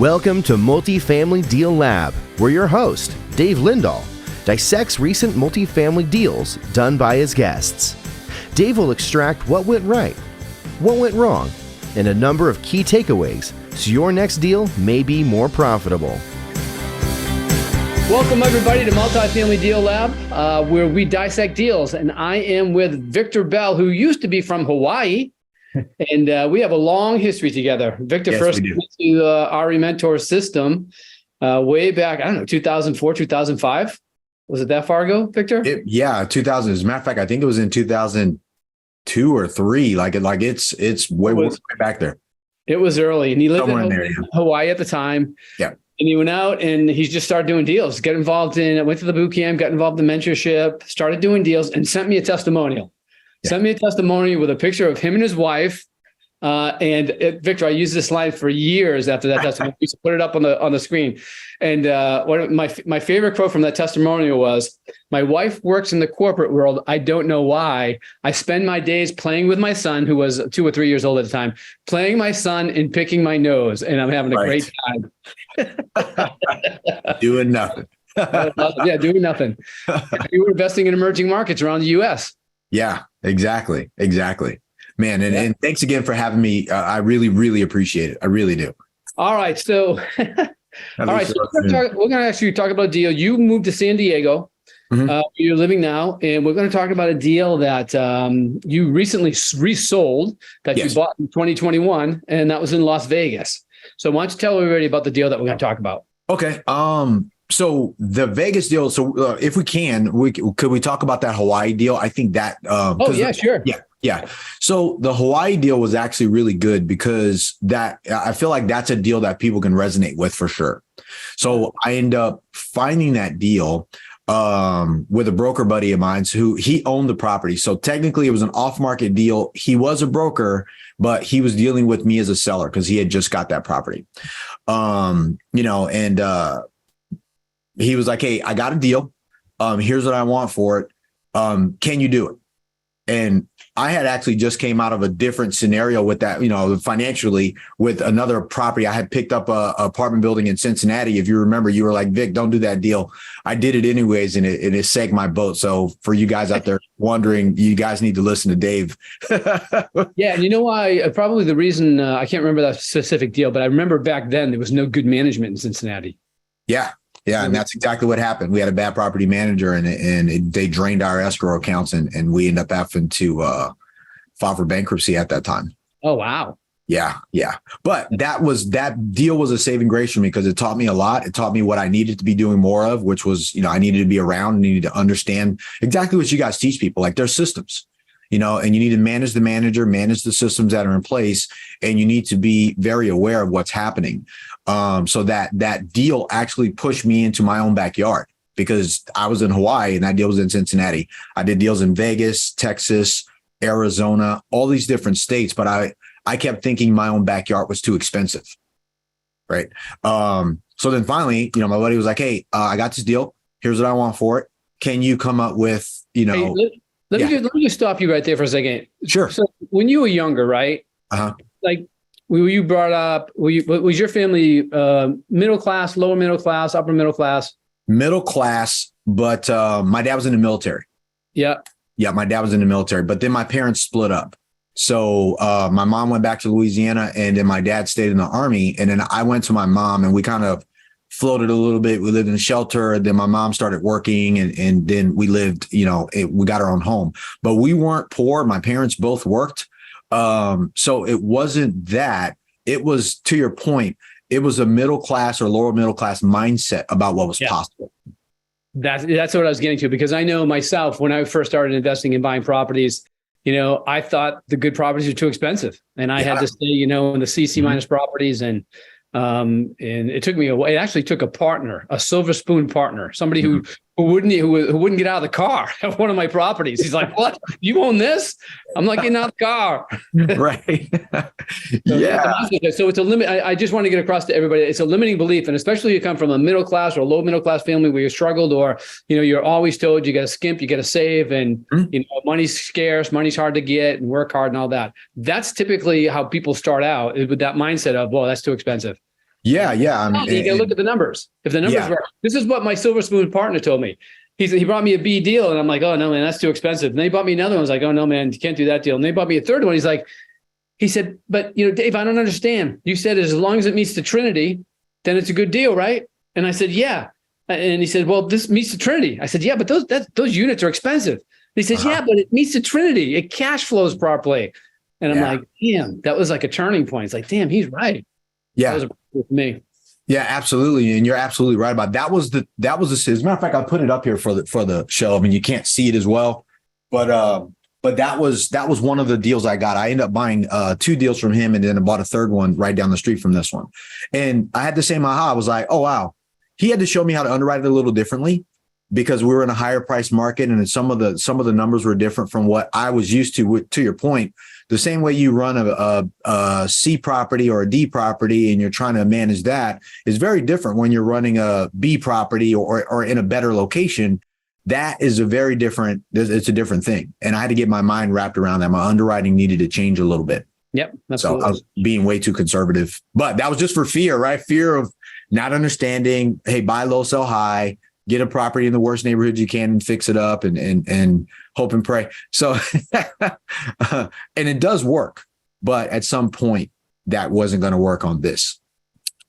Welcome to Multifamily Deal Lab, where your host, Dave Lindahl, dissects recent multifamily deals done by his guests. Dave will extract what went right, what went wrong, and a number of key takeaways so your next deal may be more profitable. Welcome, everybody, to Multifamily Deal Lab, where we dissect deals. And I am with Victor Bell, who used to be from Hawaii. And we have a long history together. Victor first came to RE Mentor system way back, 2004, 2005. Was it that far ago, Victor? 2000. As a matter of fact, I think it was in 2002 or 3. It's way back there. It was early, and he lived in Hawaii at the time. Yeah. And he went out and he just started doing deals, went to the boot camp, got involved in mentorship, started doing deals, and sent me a testimonial. Yeah. Sent me a testimonial with a picture of him and his wife. Victor, I used this line for years after that testimonial. We used to put it up on the screen. And one of my favorite quote from that testimonial was, "My wife works in the corporate world. I don't know why. I spend my days playing with my son," who was 2 or 3 years old at the time, "playing my son and picking my nose. And I'm having a great time." Doing nothing. Yeah, doing nothing. You were investing in emerging markets around the U.S. Yeah, exactly. Man, and thanks again for having me. I really, really appreciate it. I really do. All right. So, we're going to actually talk about a deal. You moved to San Diego. Mm-hmm. You're living now, and we're going to talk about a deal that you recently resold that you bought in 2021, and that was in Las Vegas. So why don't you tell everybody about the deal that we're going to talk about? Okay. So the Vegas deal. So if we can, could we talk about that Hawaii deal? I think that. Sure. Yeah. So the Hawaii deal was actually really good because I feel like that's a deal that people can resonate with for sure. So I end up finding that deal with a broker buddy of mine who he owned the property. So technically it was an off-market deal. He was a broker, but he was dealing with me as a seller because he had just got that property. He was like, "Hey, I got a deal. Here's what I want for it. Can you do it?" And I had actually just came out of a different scenario with that, financially with another property. I had picked up a apartment building in Cincinnati. If you remember, you were like, "Vic, don't do that deal." I did it anyways, and it sank my boat. So for you guys out there wondering, you guys need to listen to Dave. Yeah. And you know why? Probably the reason I can't remember that specific deal, but I remember back then there was no good management in Cincinnati. Yeah. Yeah, and that's exactly what happened. We had a bad property manager, and they drained our escrow accounts, and we ended up having to file for bankruptcy at that time. Oh, wow. Yeah. But that deal was a saving grace for me because it taught me a lot. It taught me what I needed to be doing more of, which was, I needed to be around and needed to understand exactly what you guys teach people, like their systems. And you need to manage the manager, manage the systems that are in place, and you need to be very aware of what's happening. So that deal actually pushed me into my own backyard because I was in Hawaii and that deal was in Cincinnati. I did deals in Vegas, Texas, Arizona, all these different states, but I kept thinking my own backyard was too expensive. Right. So then finally, my buddy was like, "Hey, I got this deal. Here's what I want for it. Can you come up with, Hey, let me just stop you right there for a second. Sure. So when you were younger, right? Like, were you brought up? Was your family middle class, lower middle class, upper middle class? Middle class, but my dad was in the military. Yeah. Yeah, my dad was in the military, but then my parents split up. So my mom went back to Louisiana, and then my dad stayed in the Army. And then I went to my mom, and we kind of floated a little bit. We lived in a shelter. Then my mom started working, and then we lived, we got our own home. But we weren't poor. My parents both worked. So it wasn't that. It was, to your point, it was a middle class or lower middle class mindset about what was possible. That's what I was getting to, because I know myself, when I first started investing and buying properties, I thought the good properties are too expensive, and I had to stay, in the CC minus properties. And it took me it actually took a partner, a silver spoon partner, somebody who wouldn't get out of the car at one of my properties. He's like, "What? You own this?" I'm like, "Getting out of the car." Right. So it's a limit. I just want to get across to everybody. It's a limiting belief. And especially if you come from a middle class or low middle class family where you struggled, or, you're always told you got to skimp, you got to save, and, money's scarce, money's hard to get, and work hard and all that. That's typically how people start out, with that mindset of, "Well, that's too expensive." Yeah. You got to look at the numbers. If the numbers were, this is what my Silver Spoon partner told me. He brought me a B deal, and I'm like, oh no, man, that's too expensive. And they bought me another one. I was like, oh no, man, you can't do that deal. And they bought me a third one. He said, but Dave, I don't understand. You said as long as it meets the Trinity, then it's a good deal, right? And I said, yeah. And he said, well, this meets the Trinity. I said, yeah, but those units are expensive. And he says, yeah, but it meets the Trinity. It cash flows properly. And I'm like, damn, that was like a turning point. It's like, damn, he's right. Yeah. That was with me. Yeah, absolutely. And you're absolutely right about it. That was the, as a matter of fact, I put it up here for the show. I mean, you can't see it as well, but that was one of the deals I got. I ended up buying 2 deals from him, and then I bought a third one right down the street from this one. And I had the same aha. I was like, oh, wow. He had to show me how to underwrite it a little differently because we were in a higher price market, and some of the numbers were different from what I was used to. To your point, the same way you run a C property or a D property and you're trying to manage that is very different when you're running a B property or in a better location. That is it's a different thing. And I had to get my mind wrapped around that. My underwriting needed to change a little bit. Yep. So I was being way too conservative, but that was just for fear, right? Fear of not understanding, hey, buy low, sell high, get a property in the worst neighborhood you can and fix it up and hope and pray. So, and it does work, but at some point that wasn't going to work on this.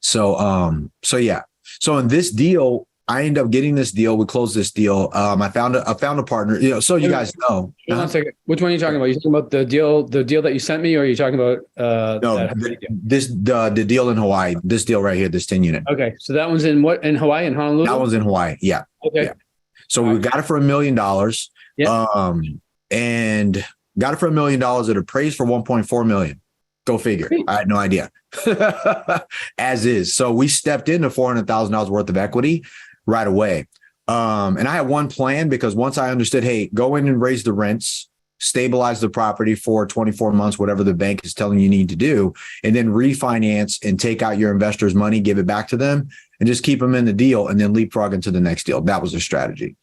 So yeah. So in this deal, I ended up getting this deal. We closed this deal. I found a partner, so you guys know. One second. Which one are you talking about? Are you talking about the deal that you sent me, or are you talking about the deal in Hawaii, this deal right here, this 10 unit. Okay. So that one's in Hawaii, in Honolulu? That one's in Hawaii. Yeah. Okay. Yeah. So we got it for $1 million. Yeah. And got it for $1 million. It appraised for 1.4 million. Go figure. Great. I had no idea. As is. So we stepped into $400,000 worth of equity right away. And I had one plan, because once I understood, hey, go in and raise the rents, stabilize the property for 24 months, whatever the bank is telling you need to do, and then refinance and take out your investors' money, give it back to them, and just keep them in the deal and then leapfrog into the next deal. That was the strategy.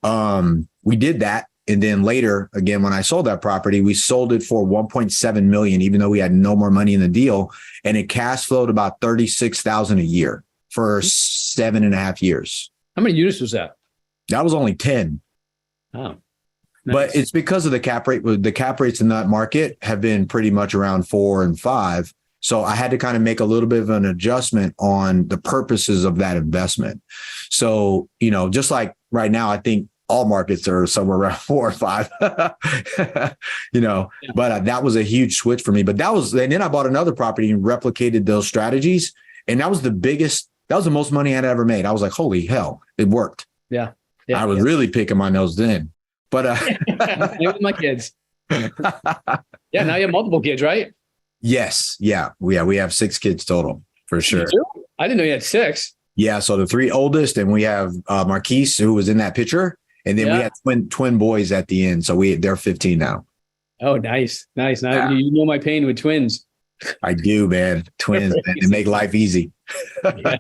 We did that. And then later, again, when I sold that property, we sold it for 1.7 million, even though we had no more money in the deal. And it cash flowed about 36,000 a year for 7.5 years. How many units was that? That was only 10. Oh, nice. But it's because of the cap rate. The cap rates in that market have been pretty much around 4 and 5. So I had to kind of make a little bit of an adjustment on the purposes of that investment. So, just like right now, I think all markets are somewhere around 4 or 5, but that was a huge switch for me. But and then I bought another property and replicated those strategies. And that was the most money I'd ever made. I was like, holy hell, it worked. Yeah. I was really picking my nose then, but with my kids. Yeah. Now you have multiple kids, right? Yes. Yeah. We have 6 kids total for sure. I didn't know you had 6. Yeah. So the 3 oldest, and we have Marquise, who was in that picture. And then we had twin boys at the end. So they're 15 now. Oh, nice. Now, you know my pain with twins. I do, man. Twins, man, they make life easy. Yeah.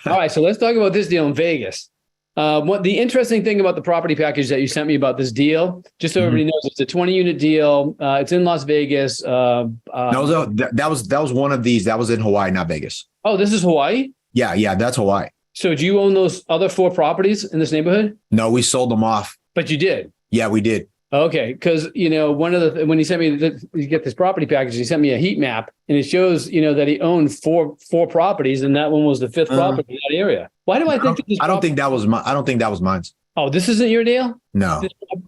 All right. So let's talk about this deal in Vegas. What the interesting thing about the property package that you sent me about this deal, just so everybody knows, it's a 20-unit deal. It's in Las Vegas. No, that was one of these. That was in Hawaii, not Vegas. Oh, this is Hawaii? Yeah, that's Hawaii. So do you own those other 4 properties in this neighborhood? No, we sold them off. But you did? Yeah, we did. Okay, because when he sent me you get this property package, he sent me a heat map, and it shows that he owned four properties, and that one was the 5th property in that area. Why do I think? I don't think that was mine. Oh, this isn't your deal? No.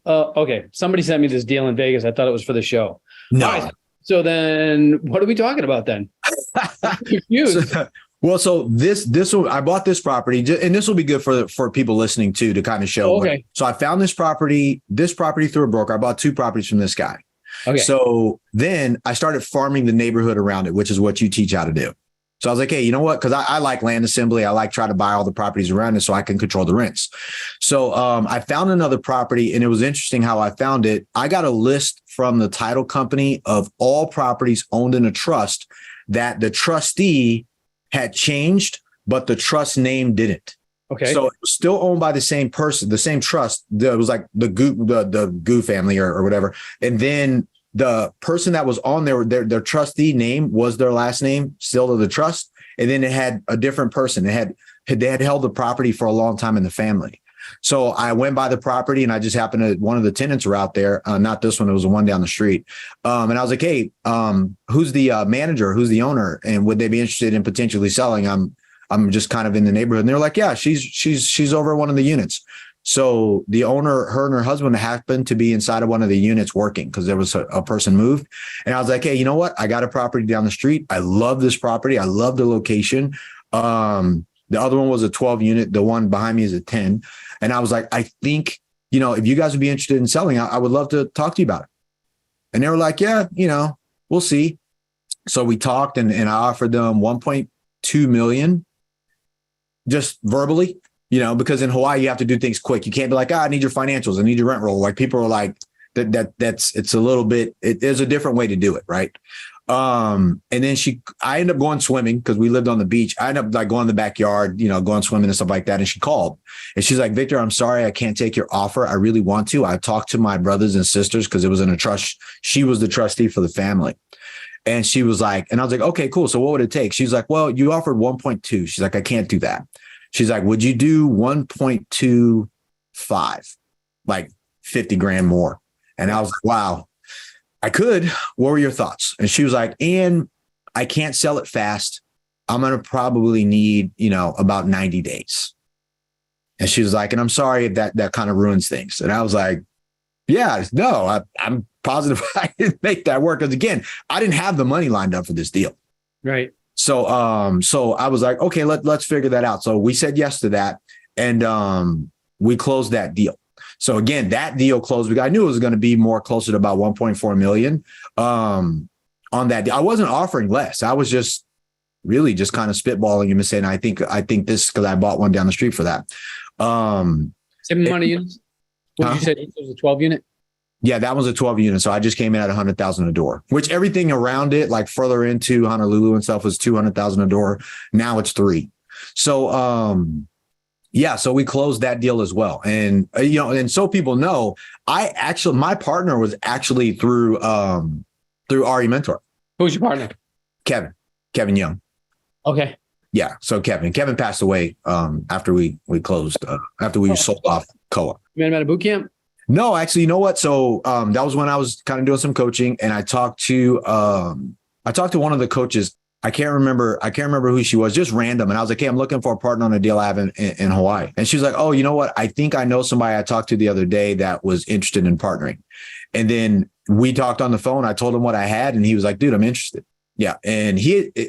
Okay, somebody sent me this deal in Vegas. I thought it was for the show. No. Right. So then, what are we talking about then? I'm confused. So I bought this property, and this will be good for people listening too, to kind of show. Oh, okay. So I found this property through a broker. I bought 2 properties from this guy. Okay. So then I started farming the neighborhood around it, which is what you teach how to do. So I was like, hey, you know what? Because I like land assembly. I like trying to buy all the properties around it so I can control the rents. So I found another property, and it was interesting how I found it. I got a list from the title company of all properties owned in a trust that the trustee had changed, but the trust name didn't. Okay. So it was still owned by the same person, the same trust. It was like the Goo family or whatever. And then the person that was on their trustee name was their last name still of the trust. And then it had a different person. They had held the property for a long time in the family. So I went by the property and I just happened to, one of the tenants were out there. Not this one. It was the one down the street. And I was like, hey, who's the manager? Who's the owner? And would they be interested in potentially selling? I'm just kind of in the neighborhood. And they're like, yeah, she's over one of the units. So the owner, her and her husband happened to be inside of one of the units working because there was a person moved. And I was like, hey, you know what? I got a property down the street. I love this property. I love the location. The other one was a 12 unit. The one behind me is a 10. And I was like, I think, if you guys would be interested in selling, I would love to talk to you about it. And they were like, yeah, we'll see. So we talked and I offered them 1.2 million just verbally, because in Hawaii, you have to do things quick. You can't be like, I need your financials. I need your rent roll. Like people are like it's a little bit, there's a different way to do it. Right. And then I ended up going swimming because we lived on the beach. I ended up like going in the backyard, going swimming and stuff like that. And she called and she's like, Victor, I'm sorry, I can't take your offer. I really want to. I talked to my brothers and sisters because it was in a trust. She was the trustee for the family. And she was like, and I was like, okay, cool. So what would it take? She's like, well, you offered 1.2. She's like, I can't do that. She's like, would you do 1.25, like 50 grand more? And I was like, wow, I could. What were your thoughts? And she was like, and I can't sell it fast. I'm going to probably need, about 90 days. And she was like, and I'm sorry if that kind of ruins things. And I was like, yeah, no, I'm positive I can make that work. Because again, I didn't have the money lined up for this deal. Right. So I was like, okay, let's figure that out. So we said yes to that. And we closed that deal. So again, that deal closed. I knew it was going to be more closer to about 1.4 million on that deal. I wasn't offering less. I was just really just kind of spitballing him and saying, I think this, because I bought one down the street for that. 7 money units? What did you say? It was a 12 unit? Yeah, that was a 12 unit. So I just came in at 100,000 a door, which everything around it, like further into Honolulu and stuff, was 200,000 a door. Now it's 3. So, yeah, so we closed that deal as well. And, and so people know, my partner was actually through RE Mentor. Who's your partner? Kevin Young. Okay. Yeah. So Kevin passed away after we closed, after we sold off COA. You met him at a boot camp? No, actually, you know what? So that was when I was kind of doing some coaching, and I talked to one of the coaches. I can't remember who she was, just random. And I was like, hey, I'm looking for a partner on a deal I have in Hawaii. And she was like, oh, you know what? I think I know somebody I talked to the other day that was interested in partnering. And then we talked on the phone. I told him what I had, and he was like, dude, I'm interested. Yeah. And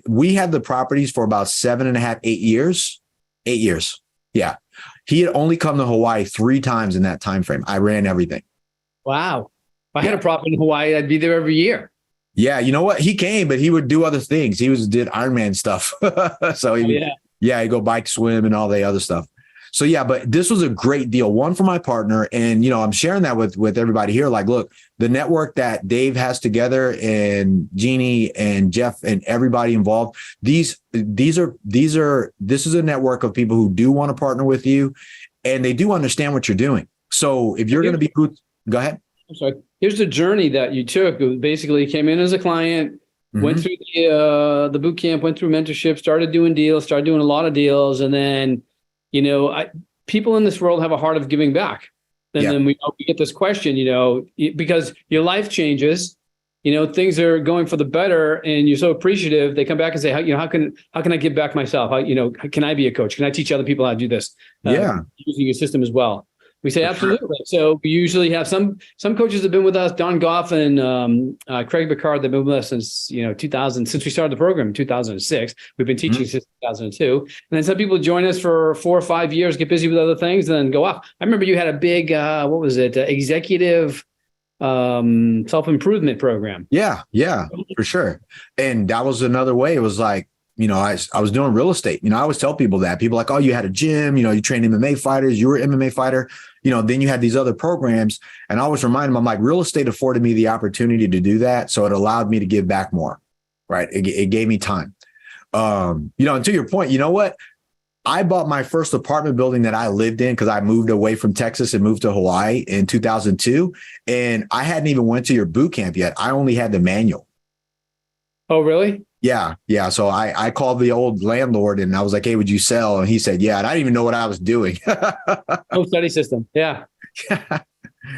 we had the properties for about 7.5, 8 years. 8 years. Yeah. He had only come to Hawaii 3 times in that time frame. I ran everything. Wow. If I had a property in Hawaii, I'd be there every year. Yeah, you know what? He came, but he would do other things. He did Ironman stuff. So he'd go bike swim and all the other stuff. So yeah, but this was a great deal. One for my partner. And, I'm sharing that with everybody here. Like, look, the network that Dave has together and Jeannie and Jeff and everybody involved, this is a network of people who do want to partner with you and they do understand what you're doing. So if you're going to be good, go ahead. I'm sorry. Here's the journey that you took. It basically came in as a client, went through the boot camp, went through mentorship, started doing deals, started doing a lot of deals. And then, people in this world have a heart of giving back. And then we get this question, because your life changes, things are going for the better and you're so appreciative. They come back and say, how can I give back myself? How can I be a coach? Can I teach other people how to do this? Using your system as well. We say, absolutely. So we usually have some coaches have been with us, Don Goff and Craig Bickard, they've been with us since, 2000, since we started the program in 2006. We've been teaching since 2002. And then some people join us for 4 or 5 years, get busy with other things, and then go off. I remember you had a big, executive self-improvement program. Yeah, for sure. And that was another way. It was like, I was doing real estate. I always tell people that. People are like, oh, you had a gym, you trained MMA fighters, you were an MMA fighter, then you had these other programs. And I always remind them, I'm like, real estate afforded me the opportunity to do that. So it allowed me to give back more, right? It gave me time. And to your point, you know what? I bought my first apartment building that I lived in because I moved away from Texas and moved to Hawaii in 2002. And I hadn't even went to your boot camp yet. I only had the manual. Oh, really? Yeah. Yeah. So I called the old landlord and I was like, hey, would you sell? And he said, yeah. And I didn't even know what I was doing. Home study system. Yeah.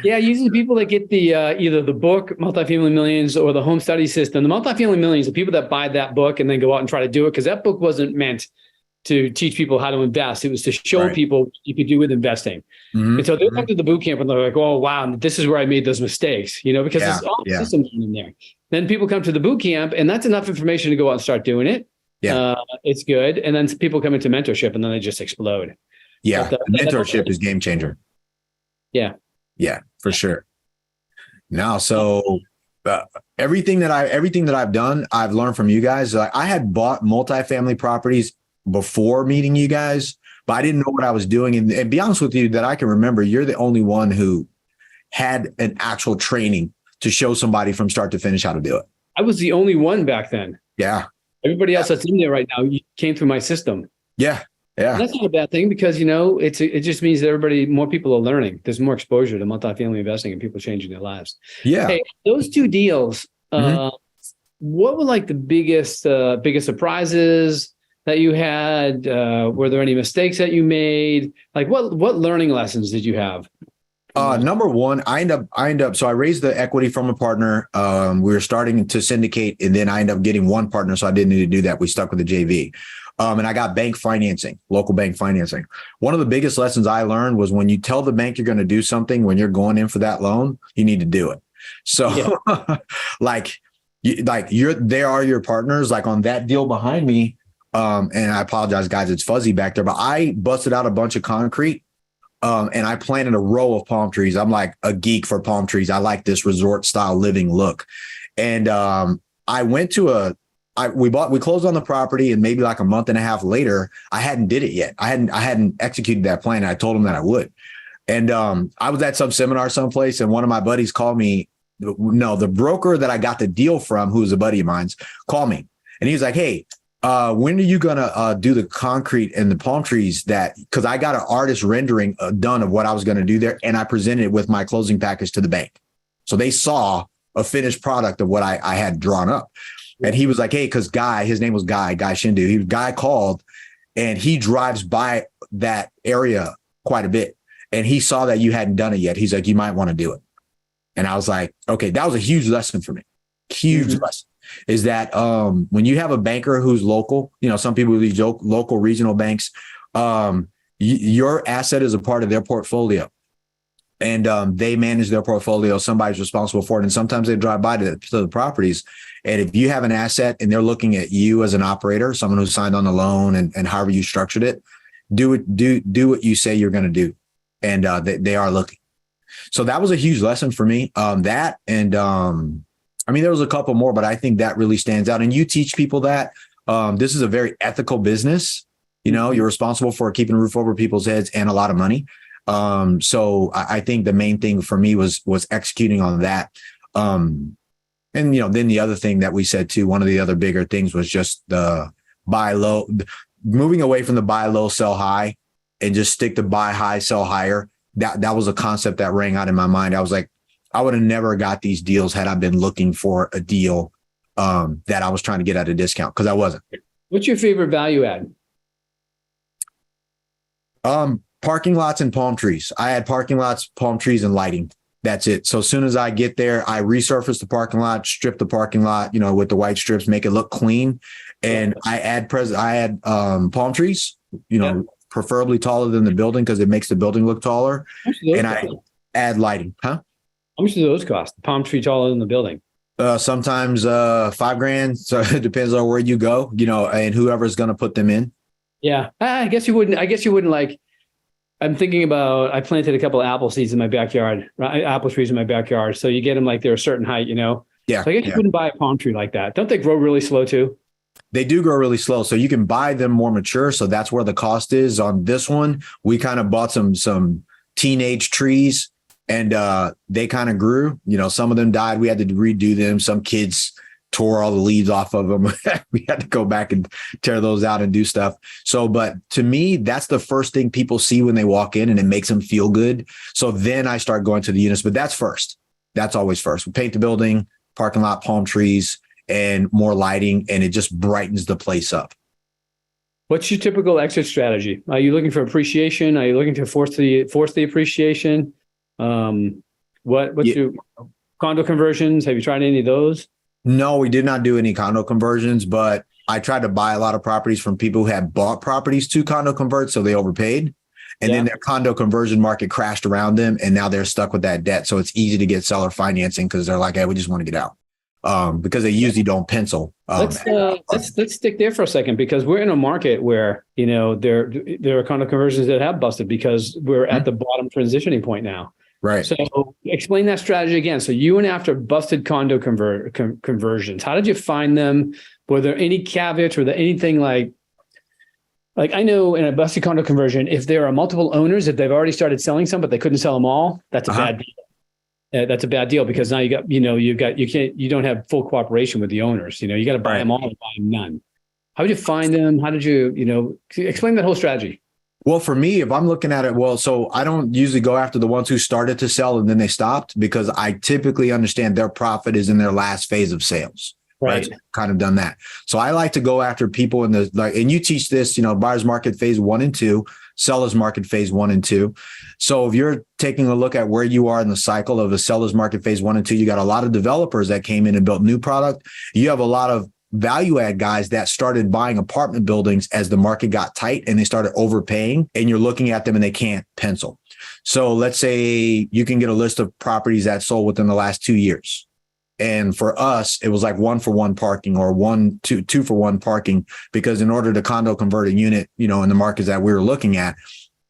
Yeah, usually people that get the either the book Multifamily Millions or the home study system. The Multifamily Millions, the people that buy that book and then go out and try to do it, because that book wasn't meant to teach people how to invest. It was to show people what you could do with investing. Mm-hmm. And so they come to the boot camp and they're like, oh, wow, this is where I made those mistakes, because there's all the systems in there. Then people come to the boot camp and that's enough information to go out and start doing it. Yeah, it's good. And then people come into mentorship and then they just explode. Yeah, but mentorship is game changer. Yeah. Yeah, for sure. Now, so everything that I've done, I've learned from you guys. I had bought multifamily properties before meeting you guys, but I didn't know what I was doing. And be honest with you, that I can remember, you're the only one who had an actual training to show somebody from start to finish how to do it. I was the only one back then. Yeah. Everybody else that's in there right now came through my system. Yeah. Yeah. And that's not a bad thing because, it just means that more people are learning. There's more exposure to multifamily investing and people changing their lives. Yeah. Hey, those two deals, what were like the biggest surprises that you had? Were there any mistakes that you made? Like what learning lessons did you have? Number one, I end up, so I raised the equity from a partner. We were starting to syndicate and then I ended up getting one partner. So I didn't need to do that. We stuck with the JV. And I got bank financing, local bank financing. One of the biggest lessons I learned was when you tell the bank you're going to do something, when you're going in for that loan, you need to do it. So they are your partners, like on that deal behind me. And I apologize, guys, it's fuzzy back there, but I busted out a bunch of concrete. And I planted a row of palm trees. I'm like a geek for palm trees. I like this resort style living look. And I went to we closed on the property, and maybe like a month and a half later, I hadn't did it yet. I hadn't executed that plan. I told him that I would. And I was at some seminar someplace, and one of my buddies called me. No, the broker that I got the deal from, who was a buddy of mine's, called me. And he was like, hey, when are you going to do the concrete and the palm trees because I got an artist rendering done of what I was going to do there. And I presented it with my closing package to the bank. So they saw a finished product of what I had drawn up. And he was like, hey, because his name was Guy Shindu. Guy called and he drives by that area quite a bit. And he saw that you hadn't done it yet. He's like, you might want to do it. And I was like, okay, that was a huge lesson for me. Huge lesson. Is that when you have a banker who's local, some people use local regional banks, your asset is a part of their portfolio and they manage their portfolio. Somebody's responsible for it. And sometimes they drive by to the properties. And if you have an asset and they're looking at you as an operator, someone who signed on the loan and however you structured it, do what you say you're going to do. And they are looking. So that was a huge lesson for me. There was a couple more, but I think that really stands out. And you teach people that this is a very ethical business. You're responsible for keeping a roof over people's heads and a lot of money. So I think the main thing for me was executing on that. Then the other thing that we said too, one of the other bigger things was just the buy low, moving away from the buy low, sell high, and just stick to buy high, sell higher. That was a concept that rang out in my mind. I was like, I would have never got these deals had I been looking for a deal that I was trying to get at a discount, because I wasn't. What's your favorite value add? Parking lots and palm trees. I had parking lots, palm trees, and lighting. That's it. So as soon as I get there, I resurface the parking lot, strip the parking lot, with the white strips, make it look clean. And I add palm trees, preferably taller than the building because it makes the building look taller. And I add lighting. Huh? How much do those cost? The palm tree taller than the building? Sometimes $5,000. So it depends on where you go, and whoever's going to put them in. Yeah. I guess you wouldn't like, I'm thinking about, I planted a couple of apple seeds in my backyard, apple trees in my backyard. So you get them like they're a certain height, Yeah. So I guess you wouldn't buy a palm tree like that. Don't they grow really slow too? They do grow really slow. So you can buy them more mature. So that's where the cost is. On this one, we kind of bought some teenage trees and they kind of grew. Some of them died. We had to redo them. Some kids tore all the leaves off of them. We had to go back and tear those out and do stuff. So, but to me, that's the first thing people see when they walk in and it makes them feel good. So then I start going to the units, but that's first. That's always first. We paint the building, parking lot, palm trees, and more lighting, and it just brightens the place up. What's your typical exit strategy? Are you looking for appreciation? Are you looking to force the appreciation? What's your condo conversions? Have you tried any of those? No, we did not do any condo conversions, but I tried to buy a lot of properties from people who had bought properties to condo convert, so they overpaid. And then their condo conversion market crashed around them, and now they're stuck with that debt. So it's easy to get seller financing because they're like, hey, we just want to get out. Because they usually don't pencil. Let's stick there for a second, because we're in a market where, there are condo conversions that have busted because we're at the bottom transitioning point now. Right. So explain that strategy again. So you went after busted condo conversions. How did you find them? Were there any caveats? Were there anything like I know in a busted condo conversion, if there are multiple owners, if they've already started selling some, but they couldn't sell them all, that's a bad deal. That's a bad deal, because now you don't have full cooperation with the owners. You got to buy them all and buy them none. How did you find them? How did you, explain that whole strategy? Well, for me, if I'm looking at it, so I don't usually go after the ones who started to sell and then they stopped, because I typically understand their profit is in their last phase of sales. Right. So kind of done that. So I like to go after people in and you teach this, buyer's market phase 1 and 2, seller's market phase 1 and 2. So if you're taking a look at where you are in the cycle of the seller's market phase 1 and 2, you got a lot of developers that came in and built new product. You have a lot of value add guys that started buying apartment buildings as the market got tight and they started overpaying, and you're looking at them and they can't pencil. So let's say you can get a list of properties that sold within the last 2 years. And for us, it was like 1-for-1 parking or 2-for-1 parking, because in order to condo convert a unit, in the markets that we were looking at,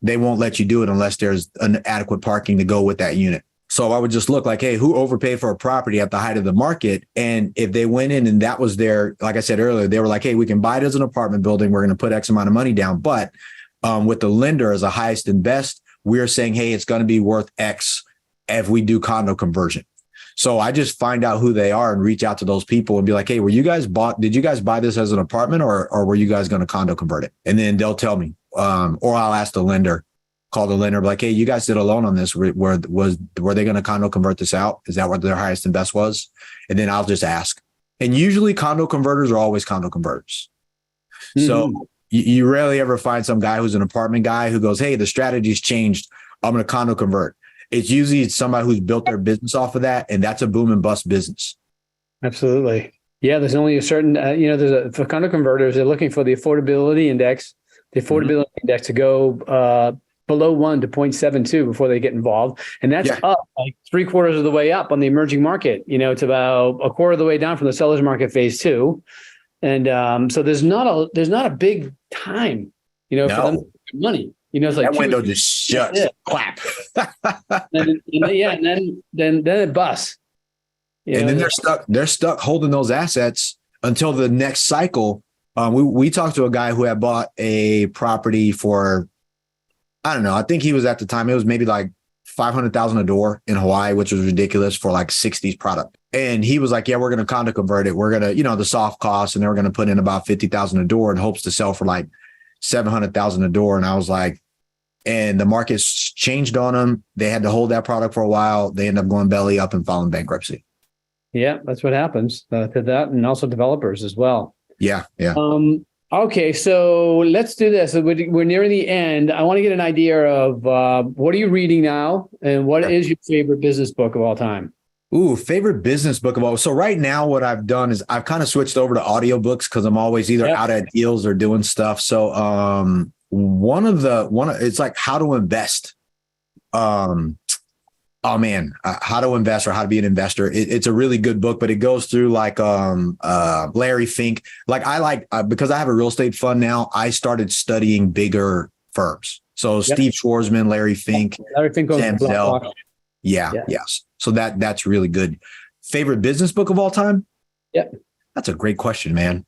they won't let you do it unless there's an adequate parking to go with that unit. So I would just look like, hey, who overpaid for a property at the height of the market? And if they went in and that was their, like I said earlier, they were like, hey, we can buy it as an apartment building. We're going to put X amount of money down. But with the lender as a highest and best, we're saying, hey, it's going to be worth X if we do condo conversion. So I just find out who they are and reach out to those people and be like, hey, did you guys buy this as an apartment or were you guys going to condo convert it? And then they'll tell me, or I'll ask the lender, call the lender, be like, hey, you guys did a loan on this. Were they going to condo convert this out? Is that what their highest and best was? And then I'll just ask. And usually condo converters are always condo converters. Mm-hmm. So you rarely ever find some guy who's an apartment guy who goes, hey, the strategy's changed. I'm going to condo convert. It's usually somebody who's built their business off of that, and that's a boom and bust business. Absolutely. Yeah, there's only a certain, for condo converters, they're looking for the affordability index index to go below 1 to 0.72 before they get involved. And that's up like 3/4 of the way up on the emerging market. It's about 1/4 of the way down from the seller's market phase 2. And so there's not a big time, for them to get money. It's like that window just shuts. Clap. and then it busts. And then they're stuck holding those assets until the next cycle. We talked to a guy who had bought a property for, I don't know, I think he was at the time, it was maybe like $500,000 a door in Hawaii, which was ridiculous for like 60s product. And he was like, yeah, we're going to condo convert it. We're going to, the soft costs, and they were going to put in about $50,000 a door in hopes to sell for like $700,000 a door. And I was like, and the market's changed on them. They had to hold that product for a while. They end up going belly up and filing bankruptcy. Yeah, that's what happens to that, and also developers as well. Yeah. Okay, so let's do this. We're nearing the end. I want to get an idea of what are you reading now, and what is your favorite business book of all time? Ooh, favorite business book of all. So right now what I've done is I've kind of switched over to audiobooks because I'm always either out at deals or doing stuff. So it's like How to Invest. How to invest or how to be an investor. It's a really good book, but it goes through like Larry Fink. Like because I have a real estate fund now, I started studying bigger firms. So Steve Schwarzman, Larry Fink, Sam Zell. Yes. So that's really good. Favorite business book of all time? Yep. That's a great question, man.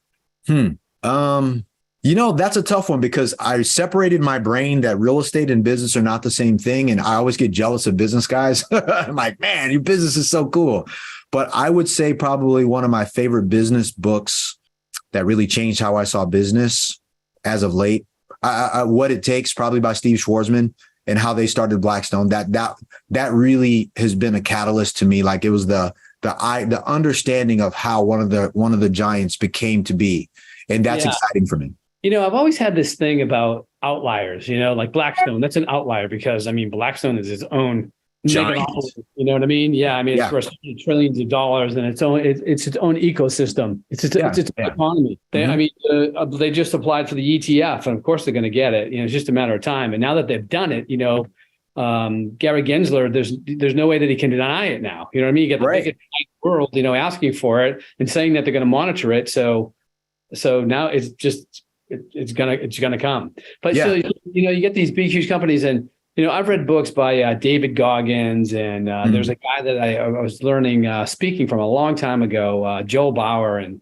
That's a tough one because I separated my brain that real estate and business are not the same thing. And I always get jealous of business guys. I'm like, man, your business is so cool. But I would say probably one of my favorite business books that really changed how I saw business as of late, What It Takes, probably by Steve Schwarzman, and how they started Blackstone. That really has been a catalyst to me. Like it was the the understanding of how one of the giants became to be. And that's exciting for me. I've always had this thing about outliers, like Blackstone. That's an outlier because Blackstone is its own giant. You know what I mean? Yeah. It's worth trillions of dollars and it's its own ecosystem. It's its economy. They just applied for the ETF and of course they're going to get it. It's just a matter of time. And now that they've done it, Gary Gensler, there's no way that he can deny it now. You know what I mean? You get the biggest world, asking for it and saying that they're going to monitor it. So now it's gonna come. But still, you get these big, huge companies, and I've read books by David Goggins, and there's a guy that I was learning speaking from a long time ago, Joel Bauer, and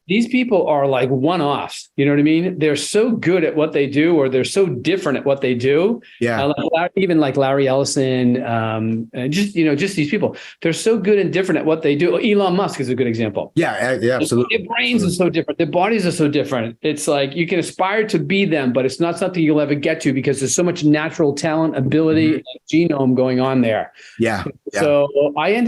these people are like one-offs. You know what I mean? They're so good at what they do, or they're so different at what they do. Yeah. Even like Larry Ellison, and just these people. They're so good and different at what they do. Elon Musk is a good example. Yeah, absolutely. Their brains are so different. Their bodies are so different. It's like you can aspire to be them, but it's not something you'll ever get to because there's so much natural talent, ability, and genome going on there. Yeah. So I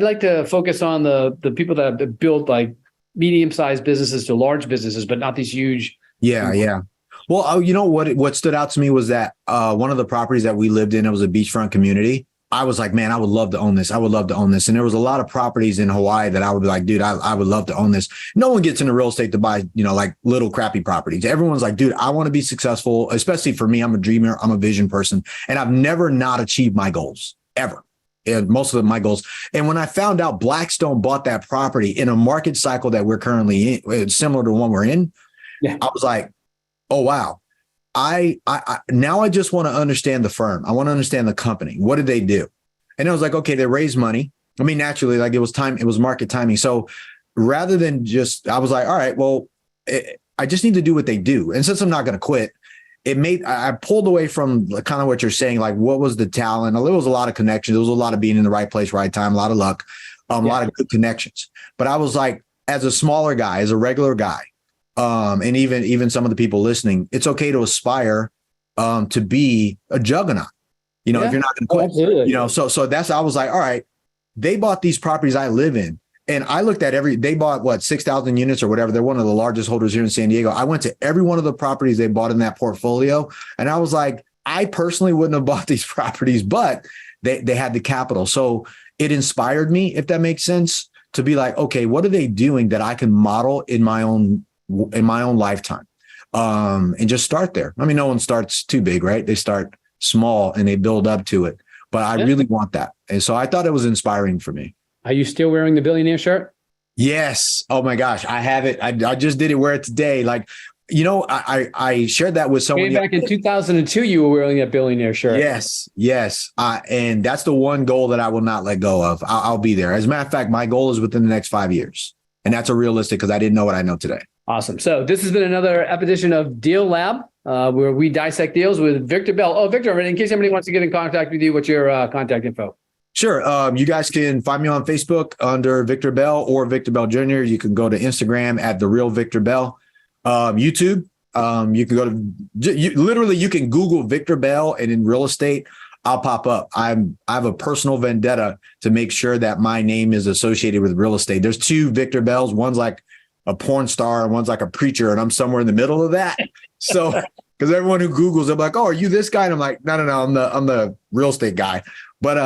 like to focus on the people that have built like medium-sized businesses to large businesses, but not these huge. Yeah. Well, what stood out to me was that one of the properties that we lived in, it was a beachfront community. I was like, man, I would love to own this. I would love to own this. And there was a lot of properties in Hawaii that I would be like, dude, I would love to own this. No one gets into real estate to buy, like little crappy properties. Everyone's like, dude, I want to be successful. Especially for me, I'm a dreamer. I'm a vision person. And I've never not achieved my goals ever. And most of my goals. And when I found out Blackstone bought that property in a market cycle that we're currently in, similar to one we're in, I was like, oh, wow. I now I just want to understand the firm. I want to understand the company. What did they do? And I was like, okay, they raised money. Naturally, like it was market timing. So rather than I was like, all right, well, I just need to do what they do. And since I'm not going to quit, I pulled away from kind of what you're saying, like what was the talent? There was a lot of connections. There was a lot of being in the right place, right time, a lot of luck, a lot of good connections. But I was like, as a smaller guy, as a regular guy, and even some of the people listening, it's okay to aspire to be a juggernaut, if you're not going to quit, so I was like, all right, they bought these properties I live in. And I looked at they bought 6,000 units or whatever. They're one of the largest holders here in San Diego. I went to every one of the properties they bought in that portfolio. And I was like, I personally wouldn't have bought these properties, but they had the capital. So it inspired me, if that makes sense, to be like, okay, what are they doing that I can model in my own lifetime? And just start there. No one starts too big, right? They start small and they build up to it. But I really want that. And so I thought it was inspiring for me. Are you still wearing the billionaire shirt? Yes. Oh my gosh. I have it. I just did it wear it today. Like, I shared that with someone. Back in 2002, you were wearing that billionaire shirt. Yes. And that's the one goal that I will not let go of. I'll be there. As a matter of fact, my goal is within the next 5 years. And that's a realistic because I didn't know what I know today. Awesome. So this has been another edition of Deal Lab, where we dissect deals with Victor Bell. Oh, Victor, in case anybody wants to get in contact with you, what's your contact info? Sure. You guys can find me on Facebook under Victor Bell or Victor Bell Jr. You can go to Instagram at The Real Victor Bell. YouTube, you can go to, you can Google Victor Bell and in real estate, I'll pop up. I have a personal vendetta to make sure that my name is associated with real estate. There's two Victor Bells. One's like a porn star and one's like a preacher. And I'm somewhere in the middle of that. So, because everyone who Googles, they're like, oh, are you this guy? And I'm like, no, I'm the real estate guy. But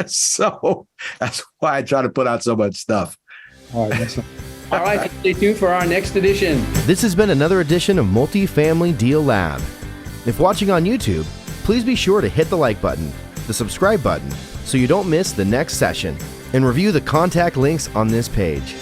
so that's why I try to put out so much stuff. All right. All right. Stay tuned for our next edition. This has been another edition of Multifamily Deal Lab. If watching on YouTube, please be sure to hit the like button, the subscribe button, so you don't miss the next session, and review the contact links on this page.